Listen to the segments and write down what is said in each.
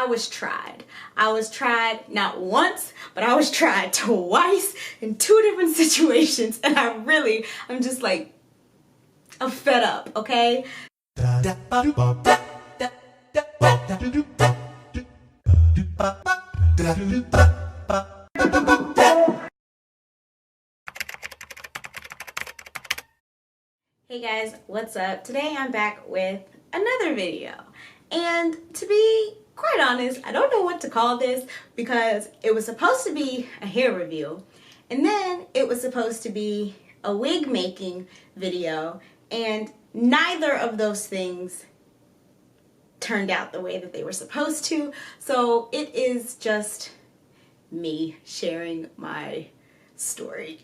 I was tried. I was tried not once, but I was tried twice in 2 different situations. And I'm just like, I'm fed up, okay? Hey guys, what's up? Today I'm back with another video. And to be quite honest, I don't know what to call this because it was supposed to be a hair review and then it was supposed to be a wig making video, and neither of those things turned out the way that they were supposed to. So it is just me sharing my story.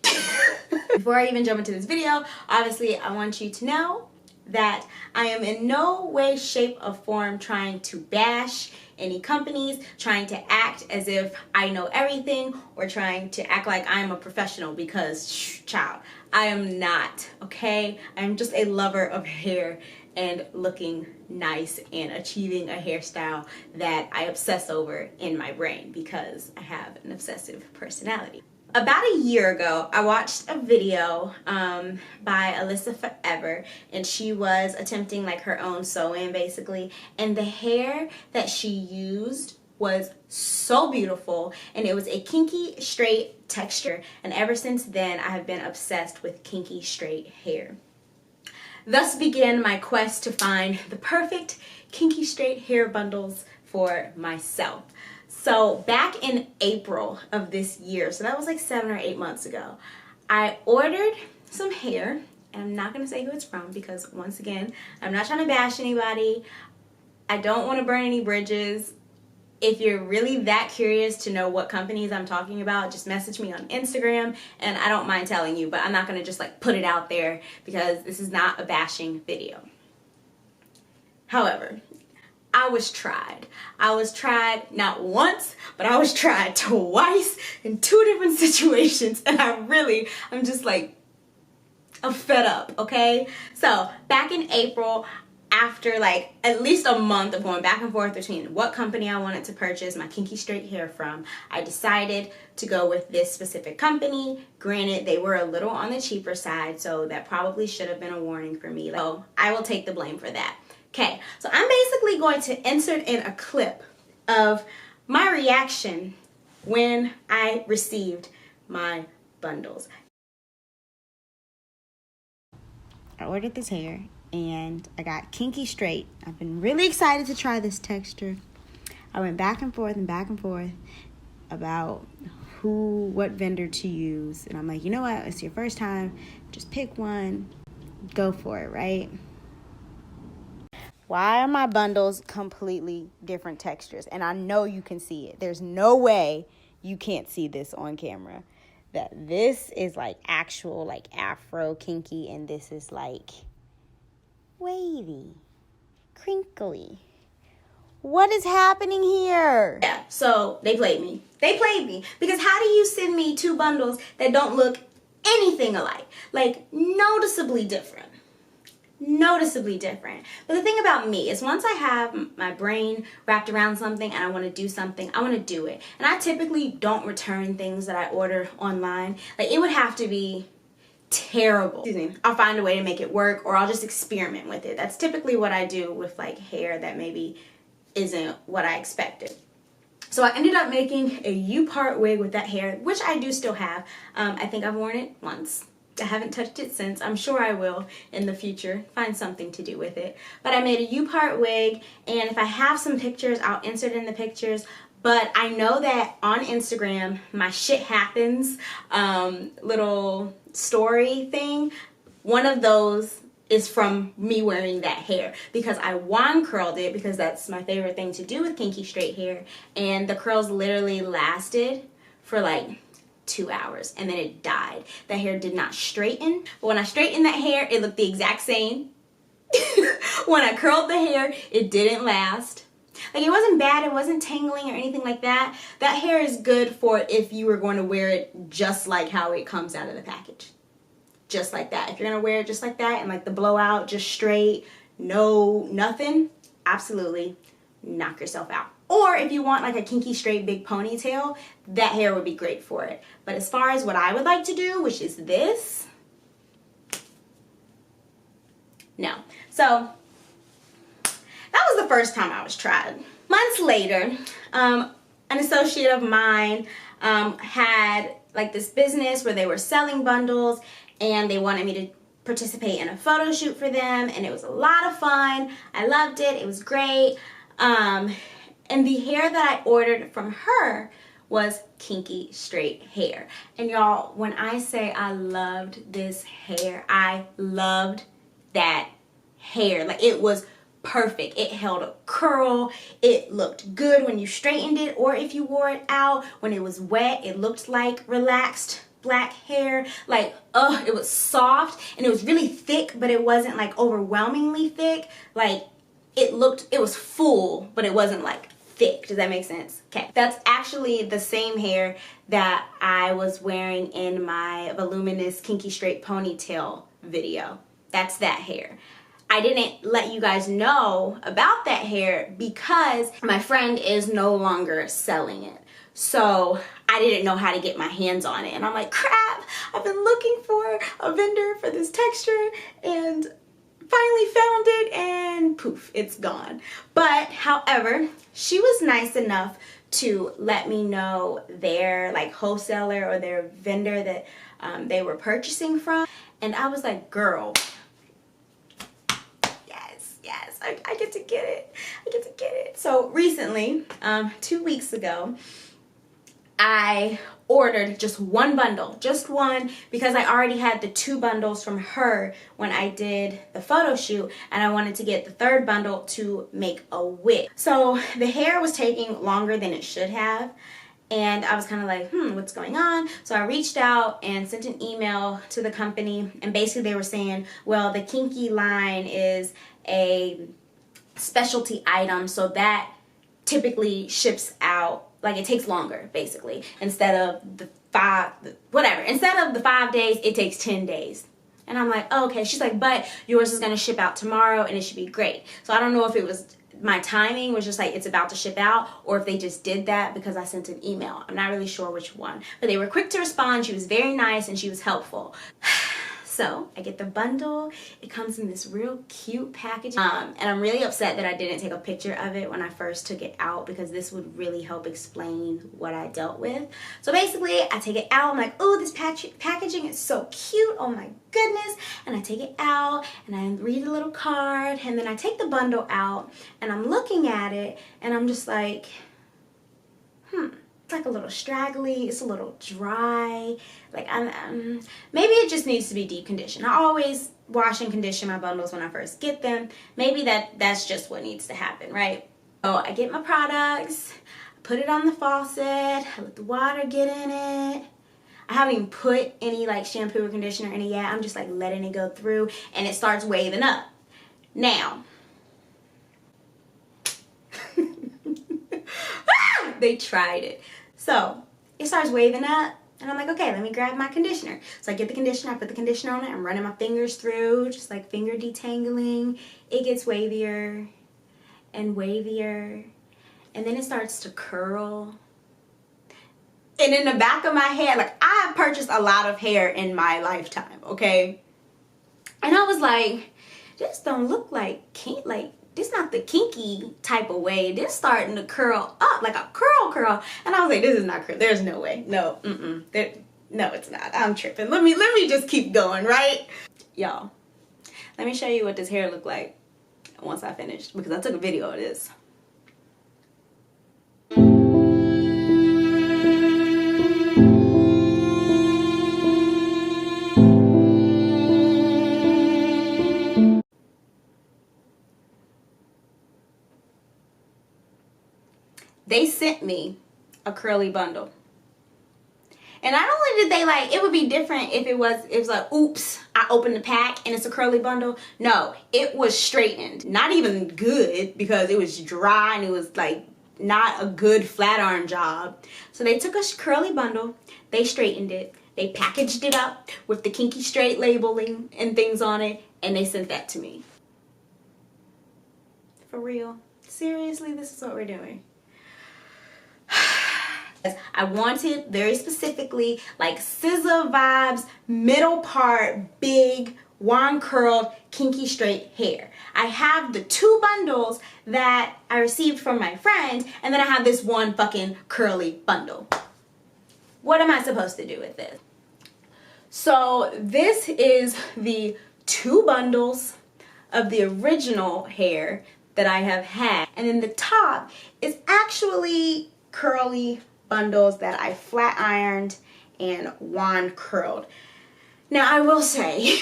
Before I even jump into this video, obviously I want you to know that I am in no way, shape, or form trying to bash any companies, trying to act as if I know everything, or trying to act like I'm a professional, because child, I am not, okay? I'm just a lover of hair and looking nice and achieving a hairstyle that I obsess over in my brain because I have an obsessive personality. About a year ago, I watched a video by Alyssa Forever, and she was attempting like her own sew-in basically, and the hair that she used was so beautiful, and it was a kinky straight texture, and ever since then I have been obsessed with kinky straight hair. Thus began my quest to find the perfect kinky straight hair bundles for myself. So back in April of this year, so that was like 7 or 8 months ago, I ordered some hair, and I'm not gonna say who it's from because once again, I'm not trying to bash anybody. I don't want to burn any bridges. If you're really that curious to know what companies I'm talking about, just message me on Instagram and I don't mind telling you, but I'm not gonna just like put it out there because this is not a bashing video. However, I was tried. I was tried not once, but I was tried twice in 2 different situations, and I'm just like, I'm fed up, okay? So back in April, after like at least a month of going back and forth between what company I wanted to purchase my kinky straight hair from, I decided to go with this specific company. Granted, they were a little on the cheaper side, so that probably should have been a warning for me. So I will take the blame for that. Okay, so I'm basically going to insert in a clip of my reaction when I received my bundles. I ordered this hair and I got kinky straight. I've been really excited to try this texture. I went back and forth about what vendor to use. And I'm like, you know what, it's your first time, just pick one, go for it, right? Why are my bundles completely different textures? And I know you can see it. There's no way you can't see this on camera. That this is like actual like afro kinky, and this is like wavy, crinkly. What is happening here? Yeah, so they played me. They played me. Because how do you send me 2 bundles that don't look anything alike? Like noticeably different. Noticeably different. But the thing about me is once I have my brain wrapped around something and I want to do something, I want to do it. And I typically don't return things that I order online. Like it would have to be terrible. Excuse me. I'll find a way to make it work, or I'll just experiment with it. That's typically what I do with like hair that maybe isn't what I expected. So I ended up making a U-part wig with that hair, which I do still have. I think I've worn it once. I haven't touched it since. I'm sure I will in the future find something to do with it. But I made a U-part wig, and if I have some pictures, I'll insert in the pictures. But I know that on Instagram, my shit happens little story thing, one of those is from me wearing that hair because I wand curled it because that's my favorite thing to do with kinky straight hair, and the curls literally lasted for like 2 hours and then it died. The hair did not straighten, but when I straightened that hair, it looked the exact same. When I curled the hair, it didn't last. Like it wasn't bad, it wasn't tangling or anything like that. That hair is good for if you were going to wear it just like how it comes out of the package. Just like that. If you're going to wear it just like that and like the blowout just straight, no nothing, absolutely knock yourself out. Or if you want like a kinky straight big ponytail, that hair would be great for it. But as far as what I would like to do, which is this, no. So that was the first time I was tried. Months later, an associate of mine had like this business where they were selling bundles, and they wanted me to participate in a photo shoot for them, and it was a lot of fun. I loved it. It was great. And the hair that I ordered from her was kinky straight hair. And y'all, when I say I loved this hair, I loved that hair. Like, it was perfect. It held a curl. It looked good when you straightened it, or if you wore it out. When it was wet, it looked like relaxed black hair. Like, it was soft, and it was really thick, but it wasn't like overwhelmingly thick. Like, it was full, but it wasn't like thick. Does that make sense? Okay, that's actually the same hair that I was wearing in my voluminous kinky straight ponytail video. That's that hair. I didn't let you guys know about that hair because my friend is no longer selling it. So I didn't know how to get my hands on it. And I'm like, crap, I've been looking for a vendor for this texture and finally found it, and poof, it's gone. But however, she was nice enough to let me know their like wholesaler or their vendor that they were purchasing from. And I was like, girl, yes, I get to get it. I get to get it. So recently, 2 weeks ago, I ordered just one bundle, just one, because I already had the 2 bundles from her when I did the photo shoot, and I wanted to get the 3rd bundle to make a wig. So the hair was taking longer than it should have, and I was kind of like, what's going on? So I reached out and sent an email to the company, and basically they were saying, well, the kinky line is a specialty item, so that typically ships out, like, it takes longer, basically. Instead of the 5 days, it takes 10 days. And I'm like, oh, okay. She's like, but yours is gonna ship out tomorrow and it should be great. So I don't know if it was my timing was just like it's about to ship out, or if they just did that because I sent an email. I'm not really sure which one, but they were quick to respond. She was very nice and she was helpful. So I get the bundle. It comes in this real cute package. And I'm really upset that I didn't take a picture of it when I first took it out, because this would really help explain what I dealt with. So basically, I take it out. I'm like, oh, this packaging is so cute. Oh my goodness. And I take it out and I read a little card, and then I take the bundle out and I'm looking at it and I'm just like, it's like a little straggly, it's a little dry. Like, maybe it just needs to be deep conditioned. I always wash and condition my bundles when I first get them. Maybe that's just what needs to happen, right? So I get my products, put it on the faucet, I let the water get in it. I haven't even put any like shampoo or conditioner in it yet. I'm just like letting it go through, and it starts waving up. Now, they tried it. So it starts waving up, and I'm like, okay, let me grab my conditioner. So I get the conditioner, I put the conditioner on it, I'm running my fingers through, just like finger detangling. It gets wavier and wavier, and then it starts to curl. And in the back of my head, like, I have purchased a lot of hair in my lifetime, okay? And I was like, this don't look like this not the kinky type of way. This starting to curl up like a curl. And I was like, this is not curl. There's no way. No, no, it's not. I'm tripping. Let me just keep going, right? Y'all, let me show you what this hair looked like once I finished, because I took a video of this. They sent me a curly bundle. And not only did they, like, it would be different if it was like, oops, I opened the pack and it's a curly bundle. No, it was straightened. Not even good, because it was dry and it was like not a good flat iron job. So they took a curly bundle, they straightened it, they packaged it up with the kinky straight labeling and things on it, and they sent that to me. For real. Seriously, this is what we're doing. I wanted very specifically like SZA vibes, middle part, big, wand curled, kinky straight hair. I have the 2 bundles that I received from my friend, and then I have this one fucking curly bundle. What am I supposed to do with this? So this is the 2 bundles of the original hair that I have had, and then the top is actually curly bundles that I flat ironed and wand curled. Now I will say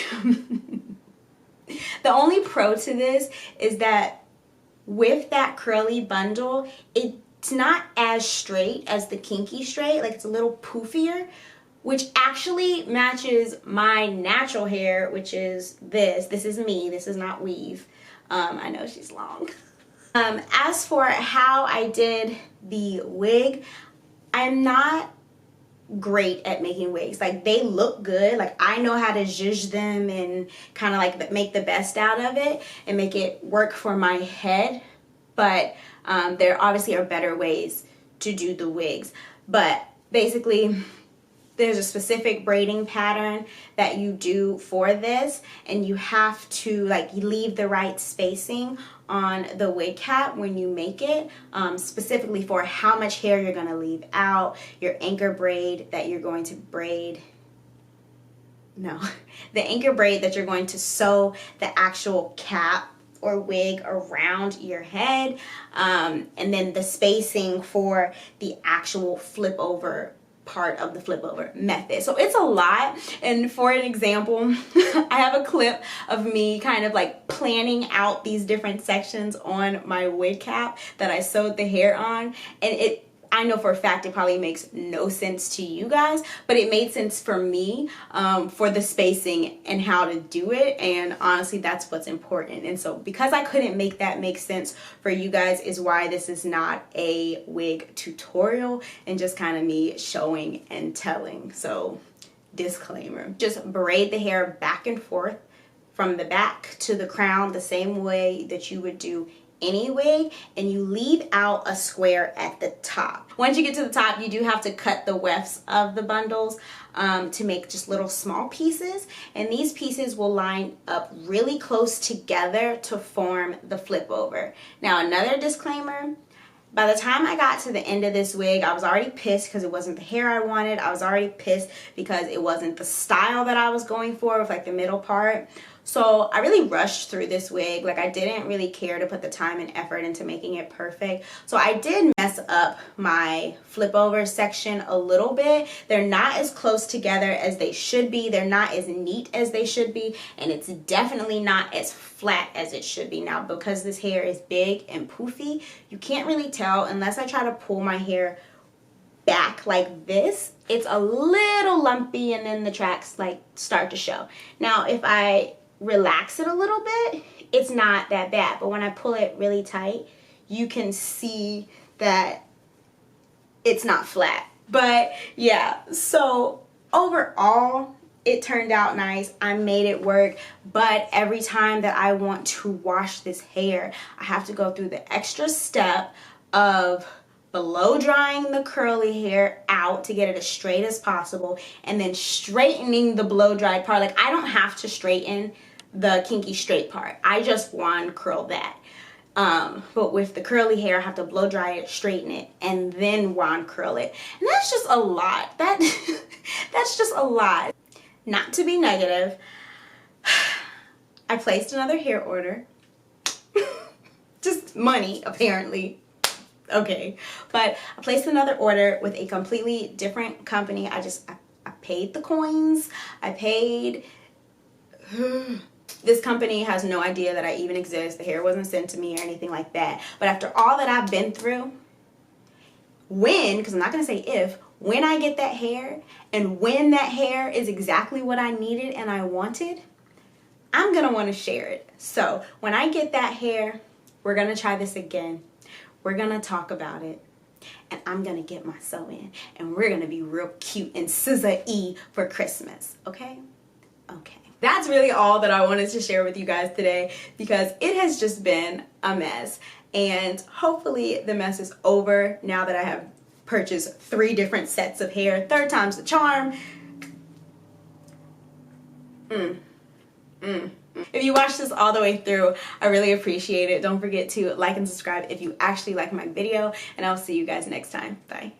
the only pro to this is that with that curly bundle, it's not as straight as the kinky straight, like it's a little poofier, which actually matches my natural hair, which is this. This is me, this is not weave. I know she's long. As for how I did the wig, I'm not great at making wigs. Like, they look good, like I know how to zhuzh them and kind of like make the best out of it and make it work for my head, but there obviously are better ways to do the wigs. But basically there's a specific braiding pattern that you do for this, and you have to like leave the right spacing on the wig cap when you make it, specifically for how much hair you're going to leave out, your anchor braid that you're going to braid, the anchor braid that you're going to sew the actual cap or wig around your head, and then the spacing for the actual flip over part of the flip over method. So it's a lot. And for an example, I have a clip of me kind of like planning out these different sections on my wig cap that I sewed the hair on, and I know for a fact it probably makes no sense to you guys, but it made sense for me, for the spacing and how to do it, and honestly that's what's important. And so because I couldn't make that make sense for you guys is why this is not a wig tutorial and just kind of me showing and telling. So disclaimer, just braid the hair back and forth from the back to the crown the same way that you would do any wig, and you leave out a square at the top. Once you get to the top, you do have to cut the wefts of the bundles to make just little small pieces, and these pieces will line up really close together to form the flip over. Now another disclaimer, by the time I got to the end of this wig, I was already pissed because it wasn't the hair I wanted. I was already pissed because it wasn't the style that I was going for with like the middle part. So I really rushed through this wig. Like, I didn't really care to put the time and effort into making it perfect. So I did mess up my flip over section a little bit. They're not as close together as they should be. They're not as neat as they should be. And it's definitely not as flat as it should be. Now, because this hair is big and poofy, you can't really tell unless I try to pull my hair back like this. It's a little lumpy and then the tracks like start to show. Now, if I relax it a little bit, it's not that bad, but when I pull it really tight, you can see that it's not flat. But yeah, so overall it turned out nice. I made it work, but every time that I want to wash this hair, I have to go through the extra step of blow drying the curly hair out to get it as straight as possible, and then straightening the blow dried part. Like, I don't have to straighten the kinky straight part, I just wand curl that. But with the curly hair, I have to blow dry it, straighten it, and then wand curl it. And that's just a lot. That's just a lot. Not to be negative, I placed another hair order. Just money, apparently. Okay, but I placed another order with a completely different company. I paid the coins. I paid. This company has no idea that I even exist. The hair wasn't sent to me or anything like that. But after all that I've been through, because I'm not going to say if, when I get that hair, and when that hair is exactly what I needed and I wanted, I'm going to want to share it. So when I get that hair, we're going to try this again. We're going to talk about it. And I'm going to get my sew in. And we're going to be real cute and SZA-y for Christmas. Okay? Okay. That's really all that I wanted to share with you guys today, because it has just been a mess. And hopefully the mess is over now that I have purchase 3 different sets of hair. 3rd time's the charm. If you watched this all the way through, I really appreciate it. Don't forget to like and subscribe if you actually like my video, and I'll see you guys next time. Bye.